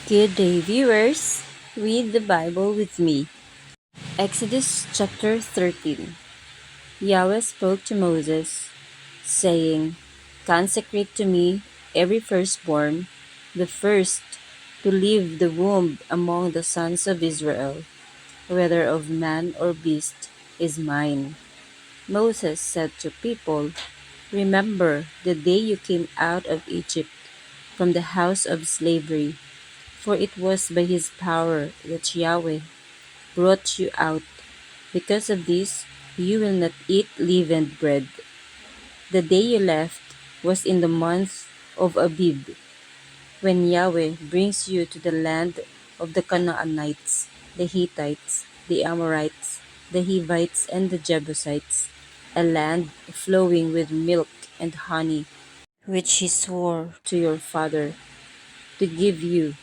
Good day, viewers. Read the Bible with me. Exodus chapter 13. Yahweh spoke to Moses, saying, Consecrate to me every firstborn, the first to leave the womb among the sons of Israel, whether of man or beast, is mine. Moses said to people, Remember the day you came out of Egypt from the house of slavery, for it was by his power that Yahweh brought you out. Because of this, you will not eat leavened bread. The day you left was in the month of Abib, when Yahweh brings you to the land of the Canaanites, the Hittites, the Amorites, the Hivites, and the Jebusites, a land flowing with milk and honey, which he swore to your father to give you.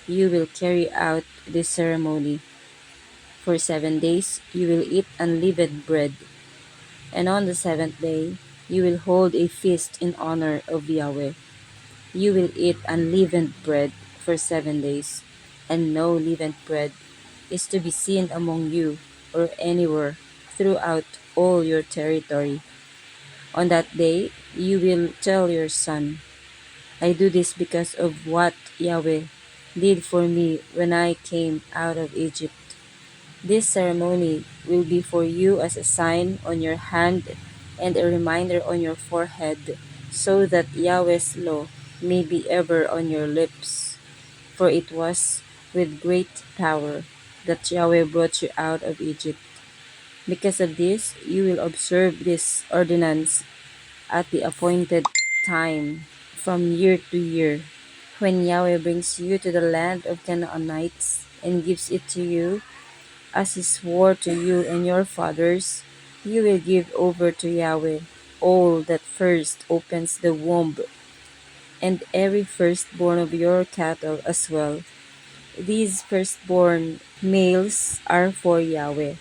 You will carry out this ceremony. For 7 days you will eat unleavened bread, and on the seventh day you will hold a feast in honor of Yahweh. You will eat unleavened bread for 7 days, and no leavened bread is to be seen among you or anywhere throughout all your territory. On that day you will tell your son, I do this because of what Yahweh did for me when I came out of Egypt. This ceremony will be for you as a sign on your hand and a reminder on your forehead, so that Yahweh's law may be ever on your lips. For it was with great power that Yahweh brought you out of Egypt. Because of this, you will observe this ordinance at the appointed time from year to year. When Yahweh brings you to the land of Canaanites and gives it to you, as he swore to you and your fathers, you will give over to Yahweh all that first opens the womb, and every firstborn of your cattle as well. These firstborn males are for Yahweh.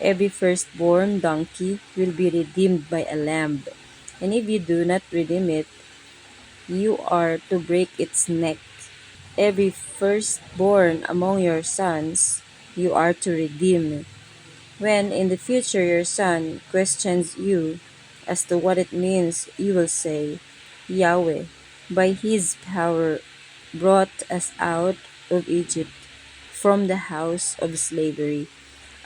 Every firstborn donkey will be redeemed by a lamb, and if you do not redeem it, you are to break its neck. Every firstborn among your sons you are to redeem. When in the future your son questions you as to what it means, you will say, Yahweh, by his power, brought us out of Egypt from the house of slavery.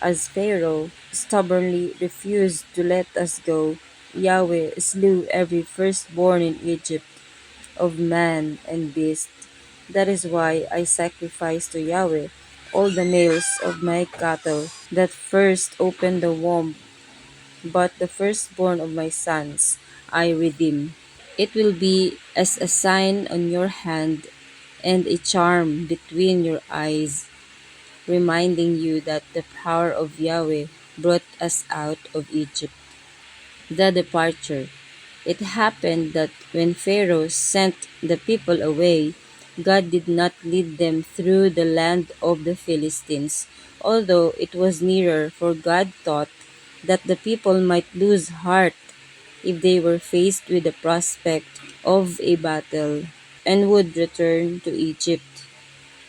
As Pharaoh stubbornly refused to let us go, Yahweh slew every firstborn in Egypt, of man and beast. That is why I sacrifice to Yahweh all the males of my cattle that first opened the womb, but the firstborn of my sons I redeem. It will be as a sign on your hand and a charm between your eyes, reminding you that the power of Yahweh brought us out of Egypt. The departure. It happened that when Pharaoh sent the people away, God did not lead them through the land of the Philistines, although it was nearer, for God thought that the people might lose heart if they were faced with the prospect of a battle and would return to Egypt.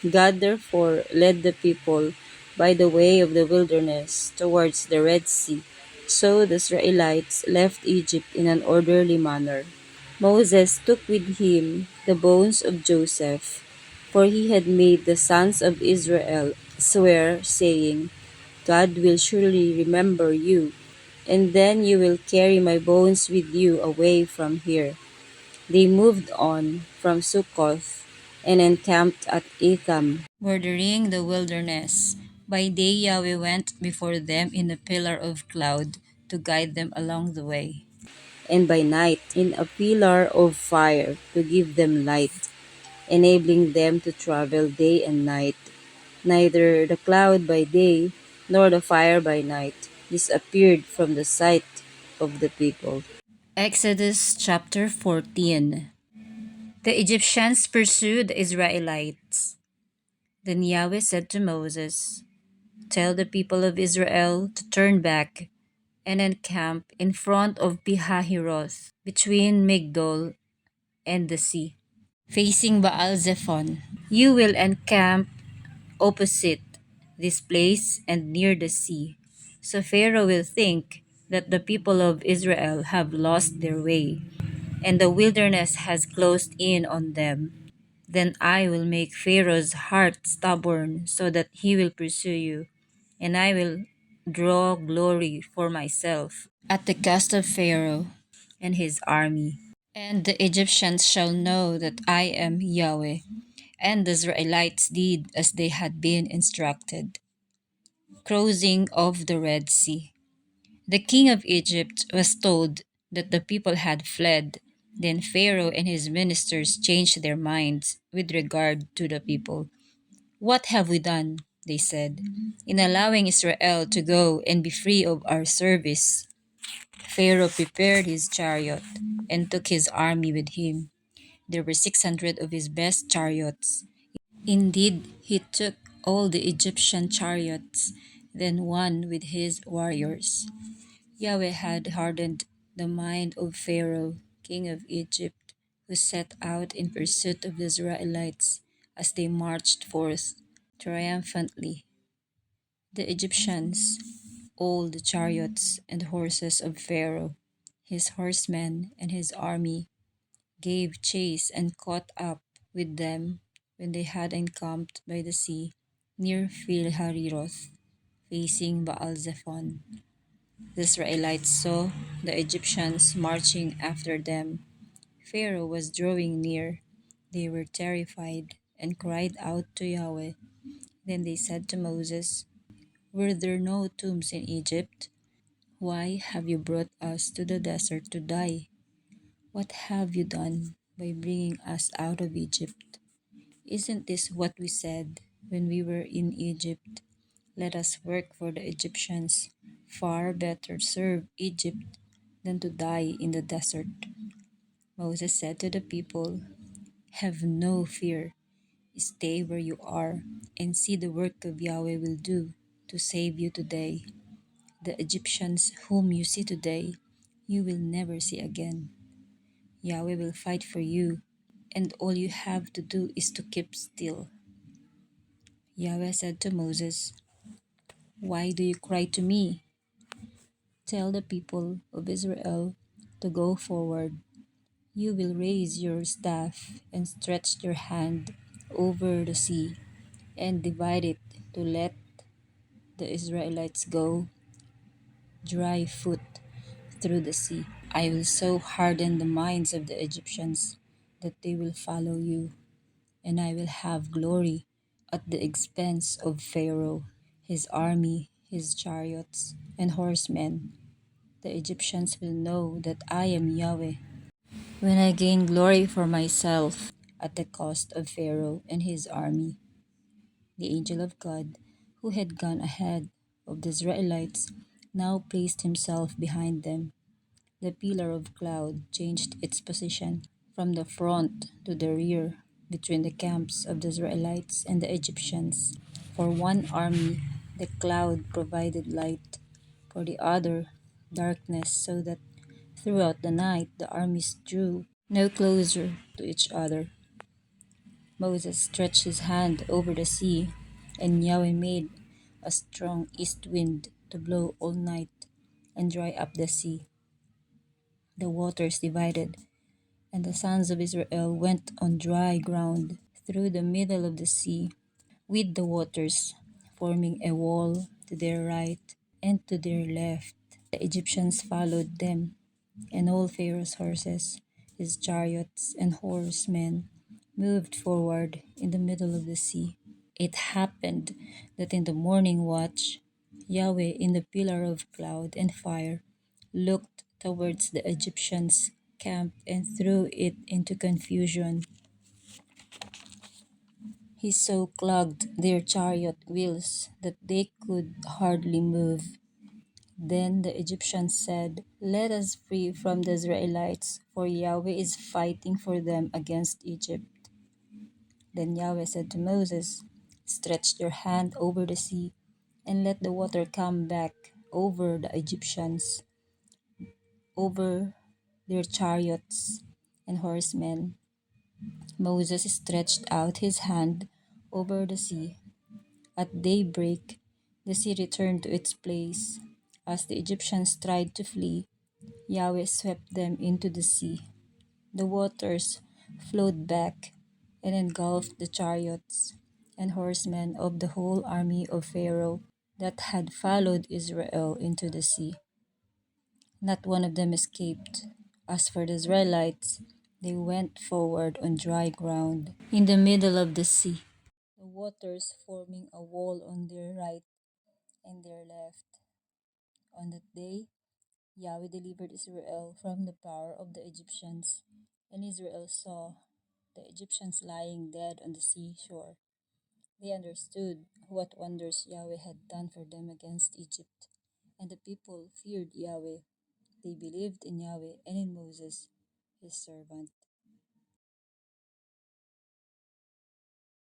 God therefore led the people by the way of the wilderness towards the Red Sea. So the Israelites left Egypt in an orderly manner. Moses took with him the bones of Joseph, for he had made the sons of Israel swear, saying, God will surely remember you, and then you will carry my bones with you away from here. They moved on from Sukkoth and encamped at Etham, bordering the wilderness. By day Yahweh went before them in a pillar of cloud to guide them along the way, and by night in a pillar of fire to give them light, enabling them to travel day and night. Neither the cloud by day nor the fire by night disappeared from the sight of the people. Exodus chapter 14. The Egyptians pursued the Israelites. Then Yahweh said to Moses, Tell the people of Israel to turn back and encamp in front of Pihahiroth, between Migdol and the sea, facing Baal Zephon. You will encamp opposite this place and near the sea. So Pharaoh will think that the people of Israel have lost their way, and the wilderness has closed in on them. Then I will make Pharaoh's heart stubborn so that he will pursue you, and I will draw glory for myself at the cost of Pharaoh and his army. And the Egyptians shall know that I am Yahweh. And the Israelites did as they had been instructed, crossing of the Red Sea. The king of Egypt was told that the people had fled. Then Pharaoh and his ministers changed their minds with regard to the people. What have we done? They said, in allowing Israel to go and be free of our service. Pharaoh prepared his chariot and took his army with him. There were 600 of his best chariots. Indeed, he took all the Egyptian chariots, then won with his warriors. Yahweh had hardened the mind of Pharaoh, king of Egypt, who set out in pursuit of the Israelites as they marched forth triumphantly. The Egyptians, all the chariots and horses of Pharaoh, his horsemen, and his army, gave chase and caught up with them when they had encamped by the sea near Philhahiroth, facing Baal-zephon. The Israelites saw the Egyptians marching after them. Pharaoh was drawing near. They were terrified and cried out to Yahweh. Then they said to Moses, were there no tombs in Egypt? Why have you brought us to the desert to die? What have you done by bringing us out of Egypt? Isn't this what we said when we were in Egypt? Let us work for the Egyptians. Far better serve Egypt than to die in the desert. Moses said to the people, have no fear. Stay where you are and see the work of Yahweh will do to save you today. The Egyptians whom you see today, you will never see again. Yahweh will fight for you, and all you have to do is to keep still. Yahweh said to Moses, why do you cry to me? Tell the people of Israel to go forward. You will raise your staff and stretch your hand over the sea and divide it to let the Israelites go dry foot through the sea. I will so harden the minds of the Egyptians that they will follow you, and I will have glory at the expense of Pharaoh, his army, his chariots, and horsemen. The Egyptians will know that I am Yahweh when I gain glory for myself at the cost of Pharaoh and his army. The angel of God, who had gone ahead of the Israelites, now placed himself behind them. The pillar of cloud changed its position from the front to the rear between the camps of the Israelites and the Egyptians. For one army, the cloud provided light, for the other, darkness, so that throughout the night the armies drew no closer to each other. Moses stretched his hand over the sea, and Yahweh made a strong east wind to blow all night and dry up the sea. The waters divided, and the sons of Israel went on dry ground through the middle of the sea, with the waters forming a wall to their right and to their left. The Egyptians followed them, and all Pharaoh's horses, his chariots, and horsemen moved forward in the middle of the sea. It happened that in the morning watch, Yahweh in the pillar of cloud and fire looked towards the Egyptians' camp and threw it into confusion. He so clogged their chariot wheels that they could hardly move. Then the Egyptians said, let us flee from the Israelites, for Yahweh is fighting for them against Egypt. Then Yahweh said to Moses, stretch your hand over the sea, and let the water come back over the Egyptians, over their chariots and horsemen. Moses stretched out his hand over the sea. At daybreak, the sea returned to its place. As the Egyptians tried to flee, Yahweh swept them into the sea. The waters flowed back and engulfed the chariots and horsemen of the whole army of Pharaoh that had followed Israel into the sea. Not one of them escaped. As for the Israelites, they went forward on dry ground in the middle of the sea, the waters forming a wall on their right and their left. On that day, Yahweh delivered Israel from the power of the Egyptians, and Israel saw the Egyptians lying dead on the seashore. They understood what wonders Yahweh had done for them against Egypt, and the people feared Yahweh. They believed in Yahweh and in Moses, his servant.